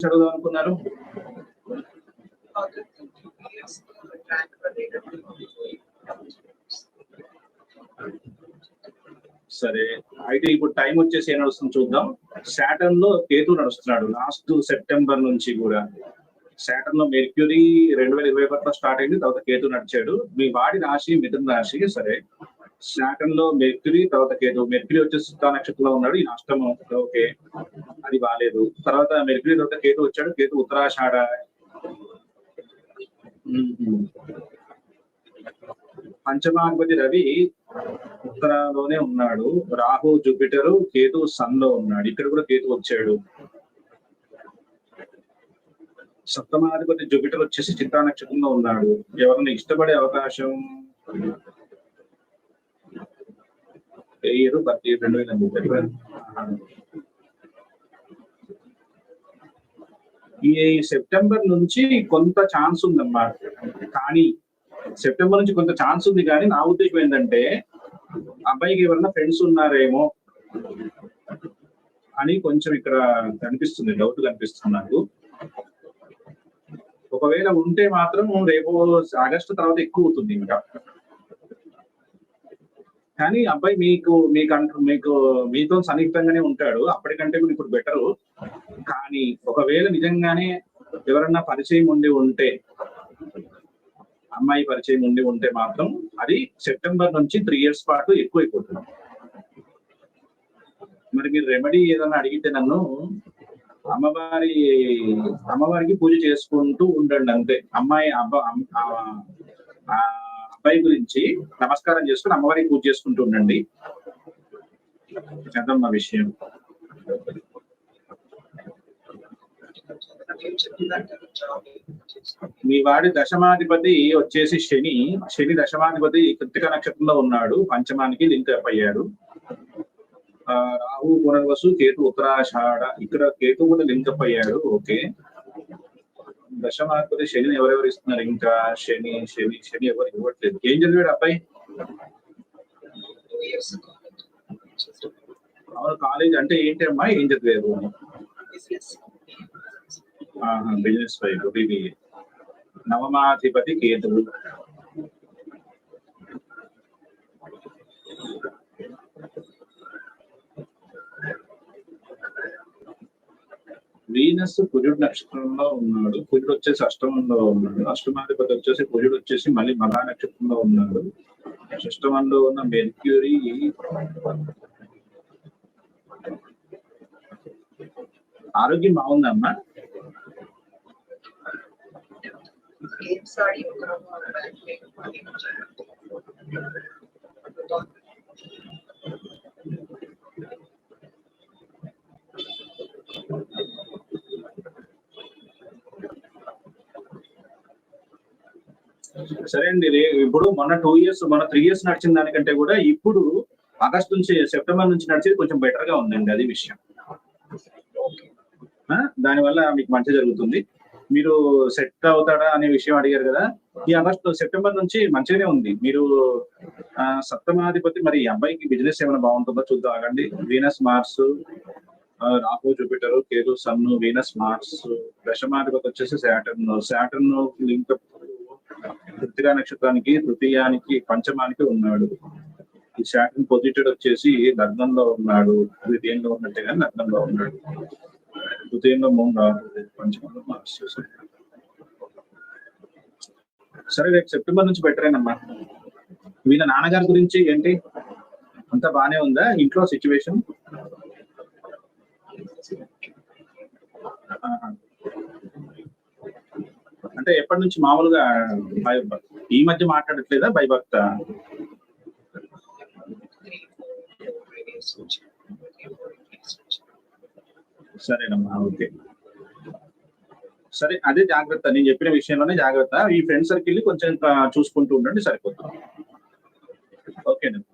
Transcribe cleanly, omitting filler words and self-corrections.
అడుగుదాం అనుకున్నారు? సరే, అయితే ఇప్పుడు టైం వచ్చేసి ఏం నడుస్తుంది చూద్దాం. సాటర్న్ లో కేతు నడుస్తున్నాడు లాస్ట్ సెప్టెంబర్ నుంచి కూడా. సాటర్న్ లో మెర్క్యూరీ 2021 స్టార్ట్ అయింది, తర్వాత కేతు నడిచాడు. మీ వాడి రాశి మిథున రాశి. సరే, సాటర్న్ లో మెర్క్యూరీ, తర్వాత కేతు. మెర్క్యూరీ వచ్చేసి చిత్తా నక్షత్రంలో ఉన్నాడు, ఈ అష్టమం. ఓకే, అది బాగాలేదు. తర్వాత మెర్క్యూరీ తర్వాత కేతు వచ్చాడు, కేతు ఉత్తరాషాఢ. పంచమాధిపతి రవి ఉత్తరాలోనే ఉన్నాడు. రాహు జూపిటర్ కేతు సన్ లో ఉన్నాడు, ఇక్కడ కూడా కేతు వచ్చాడు. సప్తమాధిపతి జూపిటర్ వచ్చేసి చిత్తా నక్షత్రంలో ఉన్నాడు. ఎవరిని ఇష్టపడే అవకాశం? ఇయర్ 2008. ఈ సెప్టెంబర్ నుంచి కొంత ఛాన్స్ ఉందమ్మా, కానీ సెప్టెంబర్ నుంచి కొంత ఛాన్స్ ఉంది. కానీ నా ఉద్దేశం ఏంటంటే, అబ్బాయికి ఎవరైనా ఫ్రెండ్స్ ఉన్నారేమో అని కొంచెం ఇక్కడ కనిపిస్తుంది, డౌట్ కనిపిస్తుంది నాకు. ఒకవేళ ఉంటే మాత్రం రేపు ఆగస్టు తర్వాత ఎక్కువ అవుతుంది ఇంకా. కానీ అబ్బాయి మీకు మీతో సన్నిహితంగానే ఉంటాడు, అప్పటికంటే కూడా ఇప్పుడు బెటరు. కానీ ఒకవేళ నిజంగానే ఎవరన్నా పరిచయం ఉండి ఉంటే, అమ్మాయి పరిచయం ఉండి ఉంటే మాత్రం అది సెప్టెంబర్ నుంచి 3 years పాటు ఎక్కువైపోతుంది. మరి మీరు రెమెడీ ఏదైనా అడిగితే నన్ను, అమ్మవారికి పూజ చేసుకుంటూ ఉండండి అంతే. అబ్బాయి గురించి నమస్కారం చేసుకుని అమ్మవారికి పూజ చేసుకుంటూ ఉండండి, అదమ్మా విషయం. మీ వాడి దశమాధిపతి వచ్చేసి శని దశమాధిపతి కృత్తిక నక్షత్రంలో ఉన్నాడు, పంచమానికి లింక్ అప్ అయ్యాడు. రాహు పునర్వసు, కేతు ఉత్తరాషాఢ, ఇక్కడ కేతు కూడా లింక్ అప్ అయ్యాడు. ఓకే, దశమాధిపతి శని ఎవరెవరు ఇస్తున్నారు? ఇంకా శని ఎవరు ఇవ్వట్లేదు. ఏం చదివాడు అబ్బాయి? అవును, కాలేజ్ అంటే ఏంటి అమ్మా, ఏం చదివారు? బిజినెస్ వైపు. BBA. నవమాధిపతి కేతువు. వీనస్ కుజుడు నక్షత్రంలో ఉన్నాడు, కుజుడు వచ్చేసి అష్టమంలో ఉన్నాడు. అష్టమాధిపతి వచ్చేసి కుజుడు వచ్చేసి మళ్ళీ మఘా నక్షత్రంలో ఉన్నాడు. షష్టమంలో ఉన్న మెర్క్యూరీ ఆరోగ్యం బాగుందమ్మా? సరే అండి, ఇప్పుడు మొన్న 3 years నడిచిన దానికంటే కూడా ఇప్పుడు ఆగస్టు నుంచి సెప్టెంబర్ నుంచి నడిచేది కొంచెం బెటర్ గా ఉందండి, అది విషయం. దానివల్ల మీకు మంచి జరుగుతుంది. మీరు సెట్ అవుతాడా అనే విషయం అడిగారు కదా, ఈ సెప్టెంబర్ నుంచి మంచిగానే ఉంది. మీరు సప్తమాధిపతి, మరి అబ్బాయికి బిజినెస్ ఏమైనా బాగుంటుందో చూద్దాం ఆగండి. Venus Mars, Rahu Jupiter, Ketu Sun, Venus Mars. దశమాధిపతి వచ్చేసి సాటర్న్ లింక్ కృత్తిక నక్షత్రానికి, తృతీయానికి, పంచమానికి ఉన్నాడు. ఈ సాటర్న్ పొజిటెడ్ వచ్చేసి లగ్నంలో ఉన్నాడు, ద్వితీయంలో ఉన్నట్టే కానీ లగ్నంలో ఉన్నాడు. తృతీయంలో మూడు, రాహు, పంచమంలో మార్స్. సరే, రేపు సెప్టెంబర్ నుంచి బెటరేనమ్మా. వీళ్ళ నాన్నగారి గురించి ఏంటి, అంతా బానే ఉందా ఇంట్లో సిచ్యువేషన్? అంటే ఎప్పటి నుంచి మామూలుగా ఈ మధ్య మాట్లాడట్లేదా బై భక్త? సరేనమ్మా, ఓకే. సరే, అదే జాగ్రత్త, నేను చెప్పిన విషయంలోనే జాగ్రత్త. ఈ ఫ్రెండ్ సర్కిల్ కొంచెం చూసుకుంటూ ఉండండి, సరిపోతుంది. ఓకేనండి.